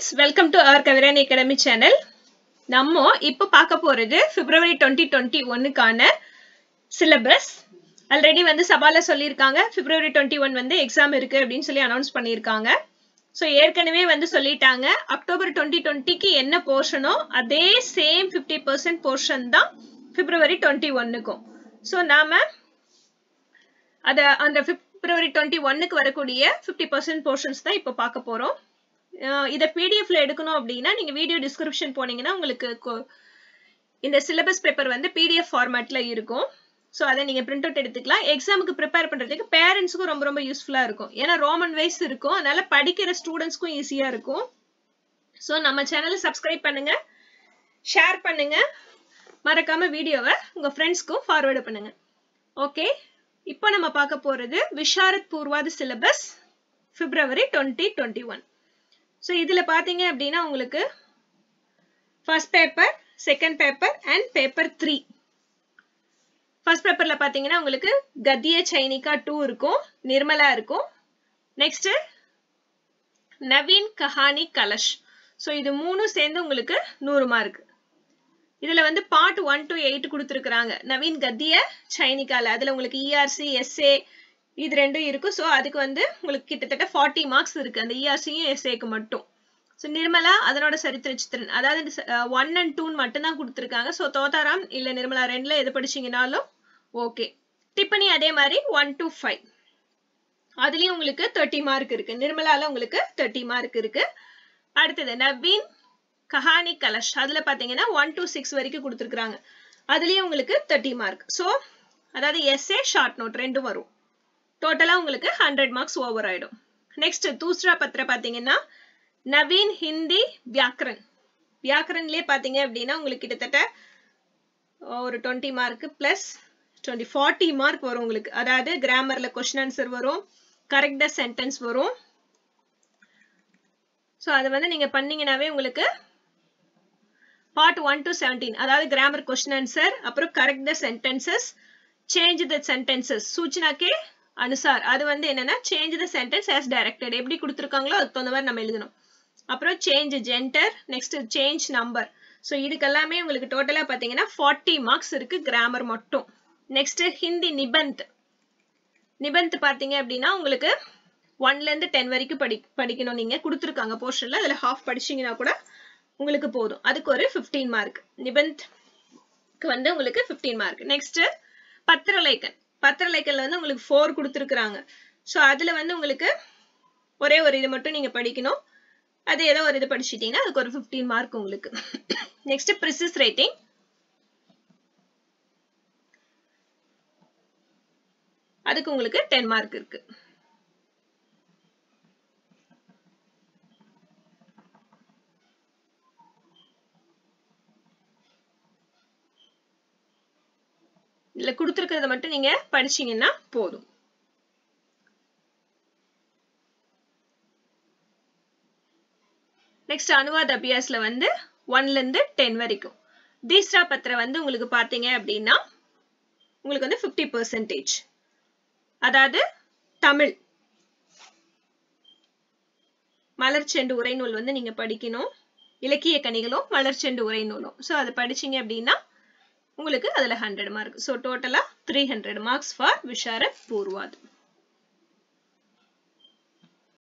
friends, welcome to our Kavirani Academy channel. நம்ம இப்போ பார்க்க போறது February 2021 கான syllabus. Already வந்து சபால சொல்லிருக்காங்க February 21 வந்து எக்ஸாம் இருக்கு அப்படினு சொல்லி அனௌன்ஸ் பண்ணிருக்காங்க. சோ ஏற்கனவே வந்து சொல்லிட்டாங்க அக்டோபர் 2020 க்கு என்ன போர்ஷனோ அதே சேம் 50% போர்ஷன் தான் February 21 க்கும். சோ நாம அந்த February 21 க்கு வரக்கூடிய 50% போர்ஷன்ஸ் தான் இப்போ பார்க்க போறோம். இத PDF ல எடுக்கணும் அப்படினா நீங்க வீடியோ டிஸ்கிரிப்ஷன் போனீங்கன்னா உங்களுக்கு இந்த சிலபஸ் பேப்பர் வந்து PDF ஃபார்மட்ல இருக்கும். சோ அத நீங்க பிரிண்ட் அவுட் எடுத்துக்கலாம். எக்ஸாமுக்கு ப்ரிப்பேர் பண்றதுக்கு பேரண்ட்ஸ்க்கு ரொம்ப யூஸ்ஃபுல்லா இருக்கும். ஏனா ரோமன் வைஸ் இருக்கும். அதனால படிக்கிற ஸ்டூடண்ட்ஸ்க்கும் ஈஸியா இருக்கும். சோ நம்ம சேனலை சப்ஸ்கிரைப் பண்ணுங்க, ஷேர் பண்ணுங்க, மறக்காம வீடியோவை உங்க ஃப்ரெண்ட்ஸ்க்கும் ஃபார்வர்ட் பண்ணுங்க. ஓகே, இப்போ நம்ம பார்க்க போறது விஷாரத் பூர்வாத சிலபஸ் February 2021. So இதுல பாத்தீங்க அப்படினா உங்களுக்கு first paper, second paper and paper 3. First paperல பாத்தீங்கன்னா உங்களுக்கு கத்திய சைனிகா 2 இருக்கும், நிர்மலா இருக்கும். Next நவீன் கஹானி கலஷ். So இது மூணும் சேர்ந்து உங்களுக்கு 100 மார்க். இதுல வந்து part 1 to 8 கொடுத்திருக்காங்க. நவீன் கத்திய சைனிகால அதுல உங்களுக்கு ERC, SA இது ரெண்டும் இருக்கும். சோ அதுக்கு வந்து உங்களுக்கு கிட்டத்தட்ட 40 மார்க்ஸ் இருக்கு அந்த ERCயும் SAக்கு மட்டும். சோ நிர்மலா அதனோட சரித்திர சித்திரன் அதாவது 1 and 2 மட்டும் தான் கொடுத்திருக்காங்க. சோ தோதாராம் இல்ல நிர்மலா ரெண்டுல எது படிச்சீங்கனாலும் ஓகே. டிப்பனி அதே மாதிரி 1 to 5 அதுலயும் உங்களுக்கு 30 மார்க் இருக்கு. நிர்மலால உங்களுக்கு 30 மார்க் இருக்கு. அடுத்து நவீன் கஹானி கலஷ் அதுல பாத்தீங்கன்னா 1 to 6 வரைக்கும் கொடுத்திருக்காங்க. அதுலயும் உங்களுக்கு 30 மார்க். சோ அதாவது SA ஷார்ட் நோட் ரெண்டும் வரும். டோட்டலா உங்களுக்கு 100 மார்க்ஸ் ஓவர் ஆயிடும். நெக்ஸ்ட் தூஸ்ரா பத்திர பாத்தீங்கன்னா நவீன் ஹிந்தி வியாக்கரன். வியாக்கரன்லயே பாத்தீங்க அப்படின்னா உங்களுக்கு கிட்டத்தட்ட ஒரு 20 மார்க் பிளஸ் 40 மார்க் வரும் உங்களுக்கு. அதாவது கிராமர்ல கொஸ்டின் ஆன்சர் வரும், கரெக்ட் த சென்டென்ஸ் வரும். சோ அது வந்து நீங்க பண்ணீங்கனாவே உங்களுக்கு part 1 to 17 அதாவது கிராமர் கொஸ்டின் ஆன்சர், அப்புறம் correct the sentences, change the sentences சூச்சனா கே அனுசார் அது வந்து என்னன்னா change the sentence as directed எப்படி கொடுத்திருக்காங்களோ அதுக்கு தகுந்த மாதிரி நம்ம எழுதணும். அப்புறம் change gender, next change number. So இதுக்கு எல்லாமே உங்களுக்கு டோட்டலா பாத்தீங்கன்னா 40 மார்க்ஸ் இருக்கு கிராமர் மட்டும். நெக்ஸ்ட் ஹிந்தி நிபந்த். நிபந்த் பாத்தீங்க அப்படின்னா உங்களுக்கு 1 ல இருந்து 10 வரைக்கும் படிக்கணும். நீங்க கொடுத்திருக்காங்க போர்ஷன்ல அதுல half படிச்சீங்கன்னா கூட உங்களுக்கு போதும். அதுக்கு ஒரு 15 மார்க். நிபந்த்க்கு வந்து உங்களுக்கு 15 மார்க். நெக்ஸ்ட் பத்திரலேகன். பத்திரலேகன்ல வந்து உங்களுக்கு 4 கொடுத்திருக்காங்க. சோ அதுல வந்து உங்களுக்கு ஒரே ஒரு இது மட்டும் நீங்க படிக்கணும். அது ஏதோ ஒரு இது படிச்சிட்டீங்கன்னா அதுக்கு ஒரு 15 மார்க் உங்களுக்கு. Next precis writing. அதுக்கு உங்களுக்கு 10 மார்க் இருக்கு. இல்ல கொடுத்திருக்கிறத மட்டும் நீங்க படிச்சீங்கன்னா போதும். நெக்ஸ்ட் அனுவாத் அபியாஸ்ல வந்து 1 ல இருந்து 10 வரைக்கும். தீஸ்ரா பத்திர வந்து உங்களுக்கு பாத்தீங்க அப்படின்னா உங்களுக்கு வந்து 50%. அதாவது தமிழ் மலர்ச்செண்டு உரைநூல் வந்து நீங்க படிக்கணும். இலக்கிய கனிகளும் மலர்ச்செண்டு உரைநூலும். சோ அதை படிச்சீங்க அப்படின்னா உங்களுக்கு அதுல 100 மார்க். சோ டோட்டலா 300 மார்க்ஸ் ஃபார் விஷாரத் பூர்வாத்.